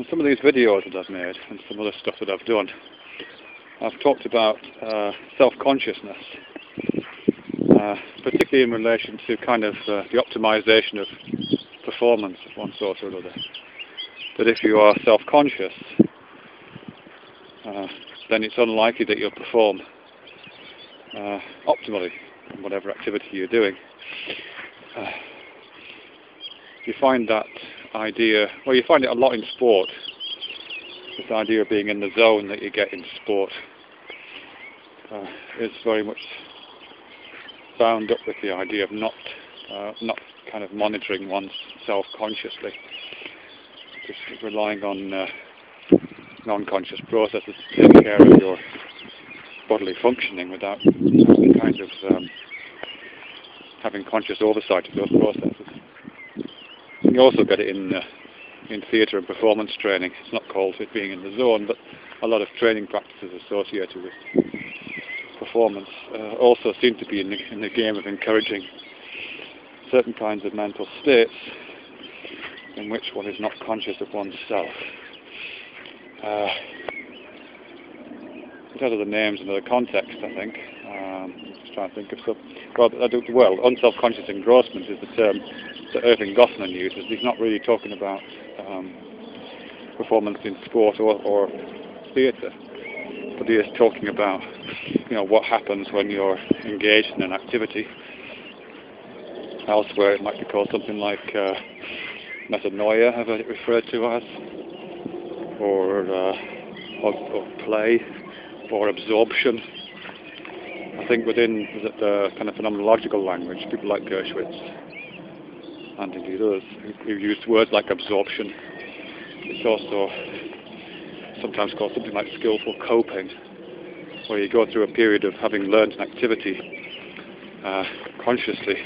in some of these videos that I've made and some other stuff that I've done, I've talked about self-consciousness, particularly in relation to kind of the optimisation of performance of one sort or another. That if you are self-conscious, then it's unlikely that you'll perform optimally in whatever activity you're doing. You find that idea, well, you find it a lot in sport, this idea of being in the zone that you get in sport is very much bound up with the idea of not kind of monitoring oneself consciously, just relying on non-conscious processes to take care of your bodily functioning without kind of having conscious oversight of those processes. You also get it in theatre and performance training. It's not called it being in the zone, but a lot of training practices associated with performance also seem to be in the game of encouraging certain kinds of mental states in which one is not conscious of oneself. It has other names and other contexts, I think. I'm just trying to think of some. Well, unself-conscious engrossment is the term that Irving Goffman uses. He's not really talking about performance in sport or theatre, but he is talking about, what happens when you're engaged in an activity. Elsewhere, it might be called something like metanoia, I've heard it referred to as, or play, or absorption. I think within the kind of phenomenological language, people like Gershwitz and indeed others who use words like absorption. It's also sometimes called something like skillful coping, where you go through a period of having learned an activity consciously.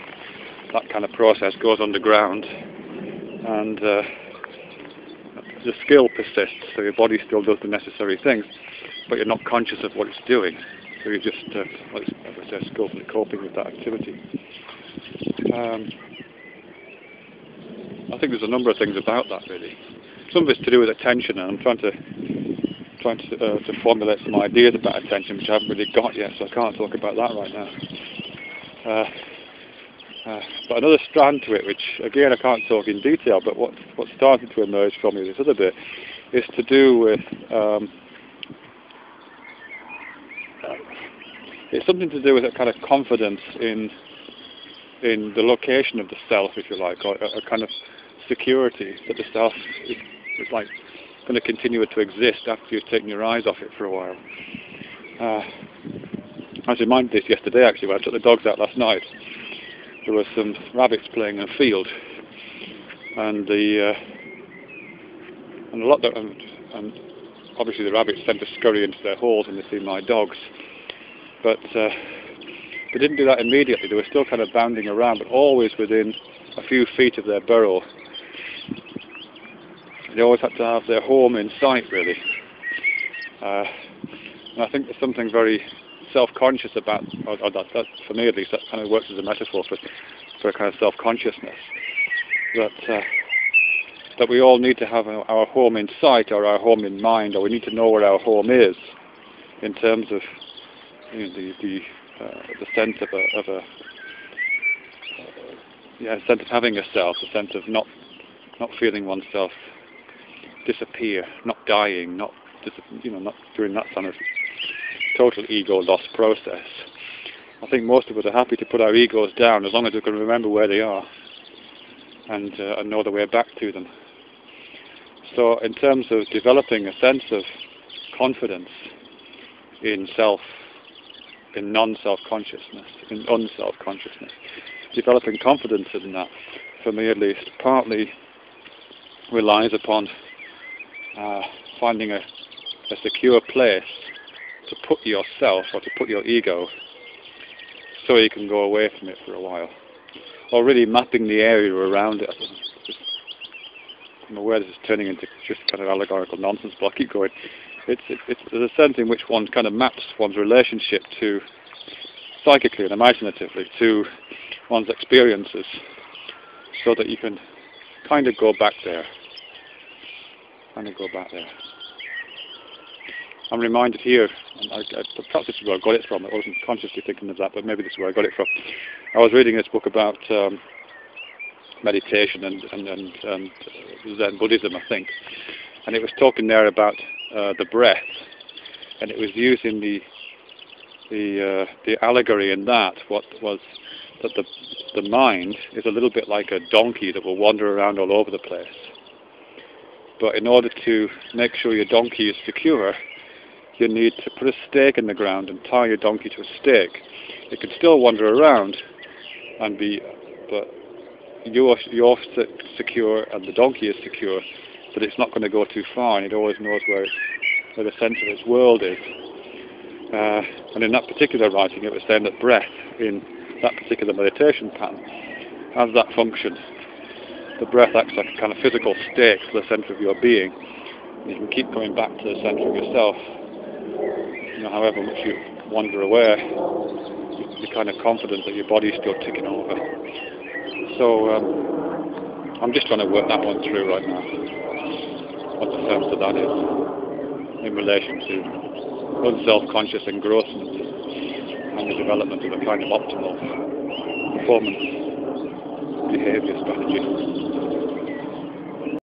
That kind of process goes underground, and the skill persists, so your body still does the necessary things, but you're not conscious of what it's doing. So you're just, as I say, skillfully coping with that activity. I think there's a number of things about that, really. Some of it's to do with attention, and I'm trying to formulate some ideas about attention, which I haven't really got yet, so I can't talk about that right now. But another strand to it, which again I can't talk in detail, but what's starting to emerge from me this other bit, is to do with it's something to do with a kind of confidence in the location of the self, if you like, or a kind of security that the self is like going to continue to exist after you've taken your eyes off it for a while. I was reminded of this yesterday, actually, when I took the dogs out last night. There were some rabbits playing in a field, and obviously the rabbits tend to scurry into their holes when they see my dogs, but they didn't do that immediately. They were still kind of bounding around, but always within a few feet of their burrow. They always had to have their home in sight, really. And I think there's something very self-conscious about, or that for me at least, that kind of works as a metaphor for a kind of self-consciousness. That we all need to have our home in sight, or our home in mind, or we need to know where our home is, in terms of the sense of a sense of having a self, a sense of not feeling oneself disappear, not dying, not doing that kind of total ego loss process. I think most of us are happy to put our egos down as long as we can remember where they are and know the way back to them. So in terms of developing a sense of confidence in self, in non-self-consciousness, in unself-consciousness, developing confidence in that, for me at least, partly relies upon finding a secure place to put yourself, or to put your ego, so you can go away from it for a while, or really mapping the area around it. I'm aware this is turning into just kind of allegorical nonsense, but I'll keep going. There's a sense in which one kind of maps one's relationship to, psychically and imaginatively, to one's experiences, so that you can kind of go back there. Kind of go back there. I'm reminded here, and perhaps this is where I got it from. I wasn't consciously thinking of that, but maybe this is where I got it from. I was reading this book about meditation and Zen Buddhism, I think, and it was talking there about the breath, and it was using the allegory in that what was that the mind is a little bit like a donkey that will wander around all over the place. But in order to make sure your donkey is secure, you need to put a stake in the ground and tie your donkey to a stake. It can still wander around and but you're secure and the donkey is secure, but it's not going to go too far, and it always knows where the centre of its world is. And in that particular writing, it was saying that breath in that particular meditation pattern has that function. The breath acts like a kind of physical stake to the centre of your being. And you can keep coming back to the centre of yourself. However much you wander away, you're kind of confident that your body's still ticking over. So I'm just trying to work that one through right now. What the sense of that is in relation to unself-conscious engrossment and the development of a kind of optimal performance behaviour strategy.